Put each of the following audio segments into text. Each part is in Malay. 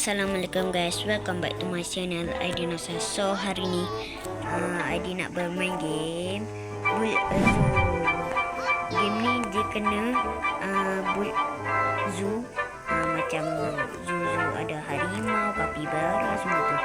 Assalamualaikum guys, welcome back to my channel Aidinasa. So hari ni Aidi nak bermain game Bull Zoo. Game ni dia kena Bull Zoo, macam zoo ada harimau, kapibara semua tu,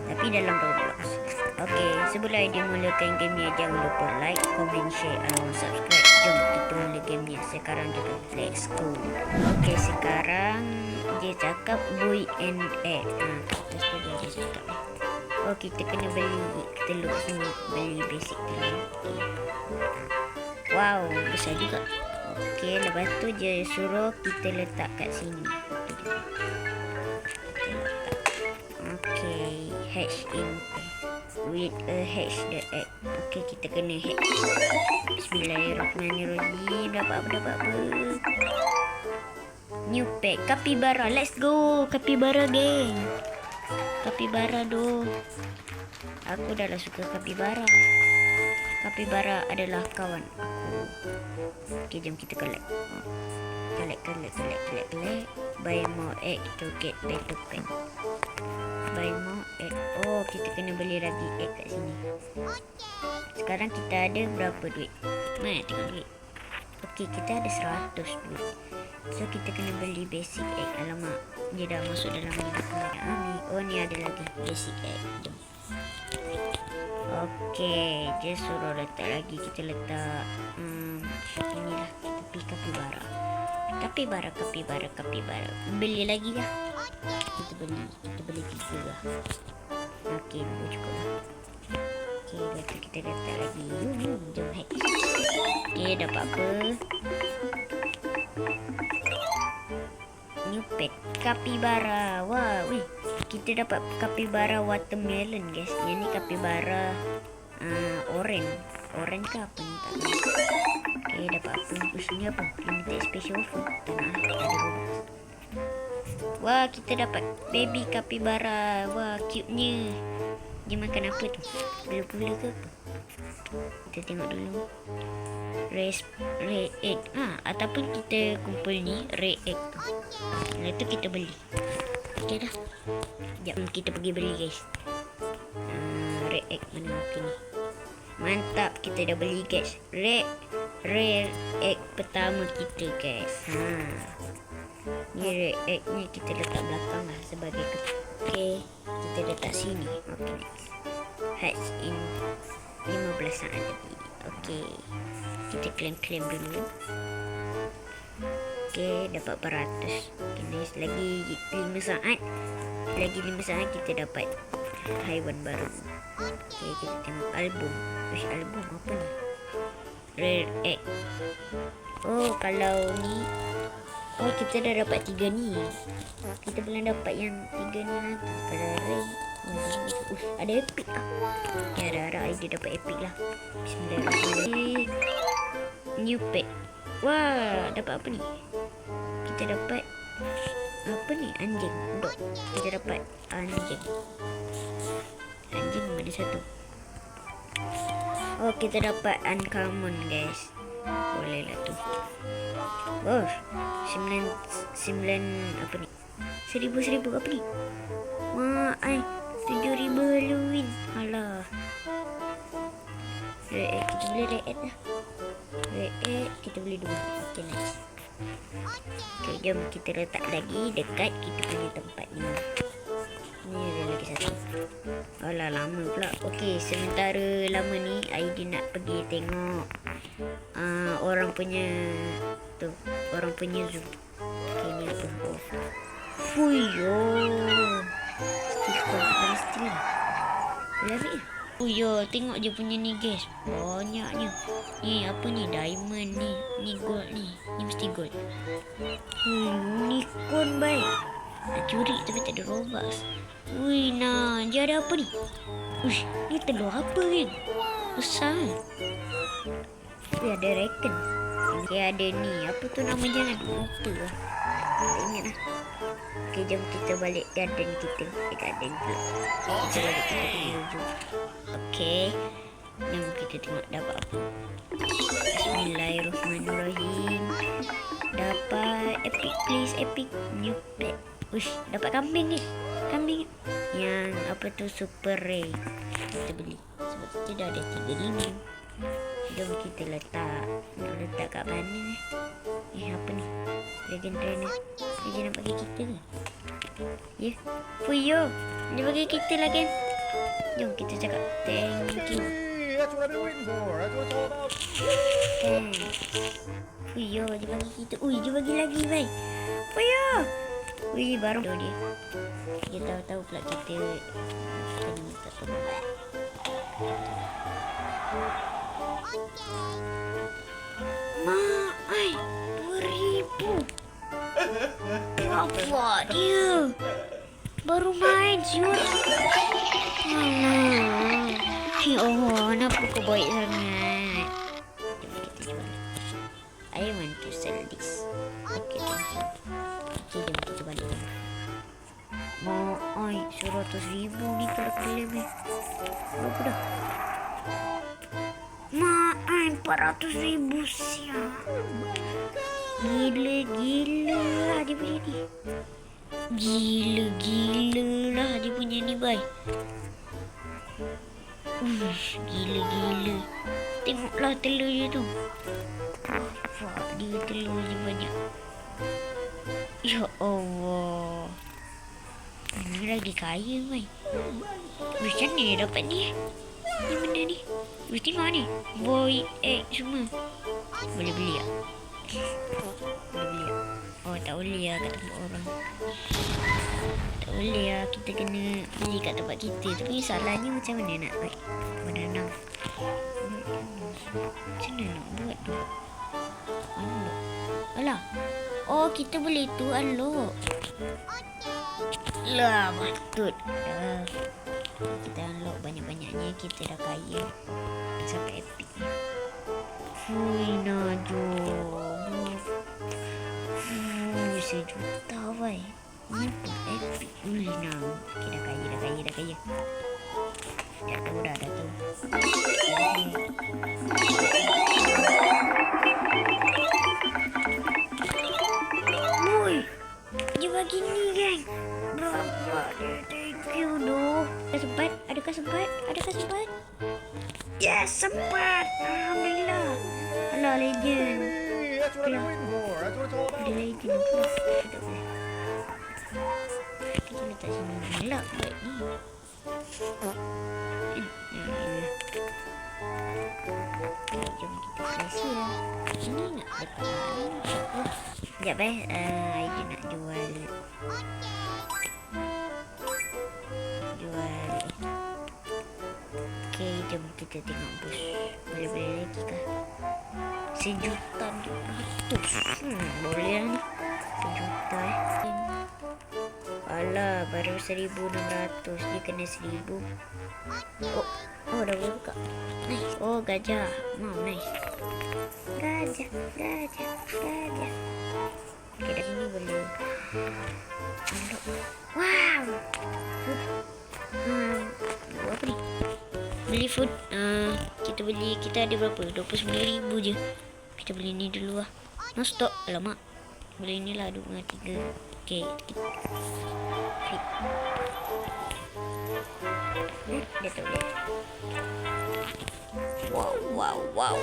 tapi dalam Roblox. Okay, sebelum Aidi mulakan game ni, jangan lupa like, comment, share dan subscribe. Jom kita mula game ni sekarang juga. Let's go. Okay, sekarang dia cakap boy and egg. Terus dia cakap. Oh, kita kena beli telur semua. Beli basic telur. Okay. Wow, besar juga. Okay, lepas tu dia suruh kita letak kat sini. Okay, hatch in with a hatch the egg. Okay, kita kena hatch. Bismillahirrahmanirrahim. Dapat apa? New pet, kapibara. Let's go, kapibara geng. Kapibara doh. Aku dah lah suka kapibara. Kapibara adalah kawan aku. Okay, jom kita collect. Collect. Buy more egg to get better pet. Buy more egg. Oh, kita kena beli lagi egg kat sini. Sekarang kita ada berapa duit? Mana tengok duit. Okay, kita ada 100 duit. So kita kena beli basic egg. Alamak, dia dah masuk dalam ni. Oh, ni ada lagi basic egg. Jom. Okay, dia suruh letak lagi. Kita letak inilah, tepi kapibara. Kapibara. Beli lagi lah. Kita beli 3 lah. Okay, cukup lah. Okay, lepas tu kita letak lagi. Jom hack. Okay, dapat apa? New pet, kapibara. Wah, weh. Kita dapat kapibara watermelon, guys. Yang ni kapibara orange. Orange ke apa ni? Tak tahu. Okay, dapat apa? Ini apa? Limited special food. Tak nak. Ada robot. Wah, kita dapat baby kapibara. Wah, cute-nya. Dia makan apa tu? Pula-pula ke apa? Kita tengok dulu. Red egg. Ataupun kita kumpul ni red egg tu. Lepas tu kita beli. Okay dah. Sekejap kita pergi beli, guys. Red egg mana aku ni. Mantap, kita dah beli, guys. Red egg pertama kita, guys. Ni red egg ni kita letak belakang lah sebagai okay, kita letak sini. Okay, next. Hatch in 15 saat lagi. Okay, kita claim dulu. Okay, dapat 400. Okay, next. Lagi 5 saat. Lagi 5 saat kita dapat haiwan baru. Okay, kita tengok album. Album apa ni? Rare egg. Oh, kalau ni. Oh, kita dah dapat 3 ni. Kita belum dapat yang 3 ni lagi. Kalau rare. Ada epic lah. Ya, harap dia dapat epic lah. Bismillahirrahmanirrahim. New pet. Wah, dapat apa ni? Kita dapat apa ni? Anjing. Dog. Kita dapat anjing. Anjing ada satu. Oh, kita dapat uncommon, guys. Boleh lah tu. Oh, 9 apa ni? 1000 apa ni? Wah, 7,000 Halloween. Alah. Red egg. Kita beli red egg lah. Red egg kita beli 2. Okay, nice. Okay, jom kita letak lagi dekat kita punya tempat ni. Ni ada lagi satu. Alah, lama pula. Okay, sementara lama ni Aidi nak pergi tengok orang punya tu, orang punya zoo. Okay, ni apa? Oh. Fuyo. Stiker pasti lah. Boleh. Fuyo, tengok je punya ni, guys. Banyaknya. Ni apa ni? Diamond ni. Ni gold ni. Ni mesti gold. Unicorn baik. Nak curi tapi tak ada Robux. Wih, nah, dia ada apa ni? Uish, ni telur apa ni? Besar. Wih, ada reckon. Okay, ada ni. Apa tu nama jangan? Lupa lah. Tak ingat lah. Okay, jom kita balik garden kita. Garden pula. Kita balik kita pergi zoo. Okay. Jom kita tengok dapat apa. Bismillahirrahmanirrahim. Dapat epic, please. Epic new pet. Uish, dapat kambing ni. Kambing yang apa tu super rare. Kita beli sebab kita dah ada 3,000. Jom kita letak. Nak letak kat mana ni? Apa ni? Legend trainer. Dia nak bagi kita ke? Ya. Fuyo. Dia bagi kita lah kan. Jom kita cakap thank you. That's what I've been waiting for. That's what it's all about. Thanks. Fuyo dia bagi kita. Ui, dia bagi lagi baik. Fuyo. Ui, baru dia. Dia tahu-tahu pula kita kena minta tolong. Mak, ai, 2,000. Apa dia? Baru main siut. Alah. Ya Allah, kenapa kau baik sangat? Jom kita jual. I want to sell this. Okay, thank you. Okay, jom kita balik. Mak, ai, 100,000 ni kalau klaim ni. Berapa dah? Mak, ai, 400,000 siap. Gila lah dia punya ni. Gila lah dia punya ni, bye. Gila. Tengoklah telur dia tu. Wah, dia telur je banyak. Ya Allah. Ini lagi kaya, bye. Macam mana dia dapat ni? Ni benda ni. Mesti mana ni? Boy, egg semua. Boleh beli tak? Boleh beli tak? Oh, tak boleh lah kat tempat orang. Tak boleh lah. Kita kena beli kat tempat kita. Tapi salahnya macam mana nak buat? Menanam. Macam mana nak buat tu? Unlock. Alah. Oh, kita boleh tu unlock. Lah, patut. Kita unlock banyak-banyaknya. Kita dah kaya. Sampai epic ni. Fui, Najwa. Sejuta, wai. Ni pun epic. Nak. Okay, dah kaya. Dah tahu. Boy, dia bagi ni, geng. Berapa dia? Thank you, doh. Adakah sempat? Yes, sempat. Alhamdulillah. Alah, legend. That's what I've been waiting for. That's what it's all about. Dia legend pula. Tak boleh. Kita letak sini. Gelap buat ni. Okay, jom kita selesai lah. Ini nak lepas. Sekejap Aida nak jual. Okay, jom kita tengok bos. Boleh lagi kah? 1,200,000. Boleh lah ni. 1 juta Alah, baru 1,600. Dia kena 1,000. Oh, dah boleh buka. Nice. Oh, gajah. Nice. Gajah. Okay, dari sini boleh. Wow. Apa ni? Beli food. Kita ada berapa? 29,000 je. Kita beli ni dulu lah. No stop. Alamak. Beli ni lah 2,3. Okay. Fit. Dia tak boleh. Wow.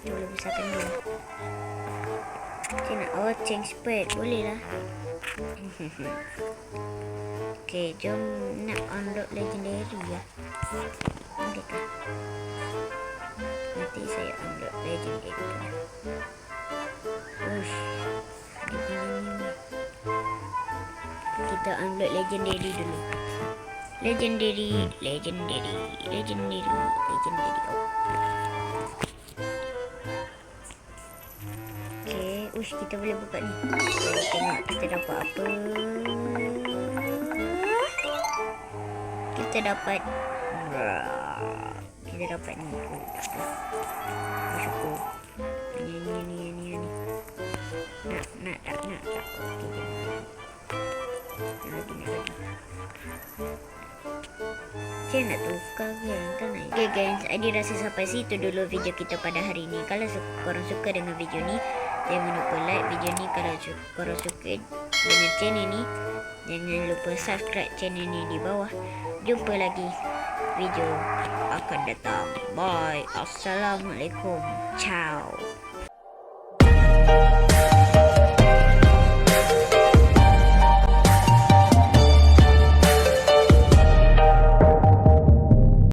Dia boleh besarkan dia. Macam nak? Oh, change spread. Boleh lah. Okay, jom nak unlock legendary lah. Bolehkah? Nanti saya unlock legendary. Ush. Dia punya ni. Kita unlock legendary dulu. Legendary. Okay, ush, kita boleh buka ni. Kita tengok kita dapat apa. Kita dapat ni. Syukur. Ni. Nak tak. Okey. Lagi. Saya nak tukar kan. Okay guys, Adi rasa sampai situ dulu video kita pada hari ini. Kalau korang suka dengan video ni, Jangan lupa like video ni kalau suka dengan channel ni. Jangan lupa subscribe channel ni di bawah. Jumpa lagi video akan datang. Bye. Assalamualaikum. Ciao.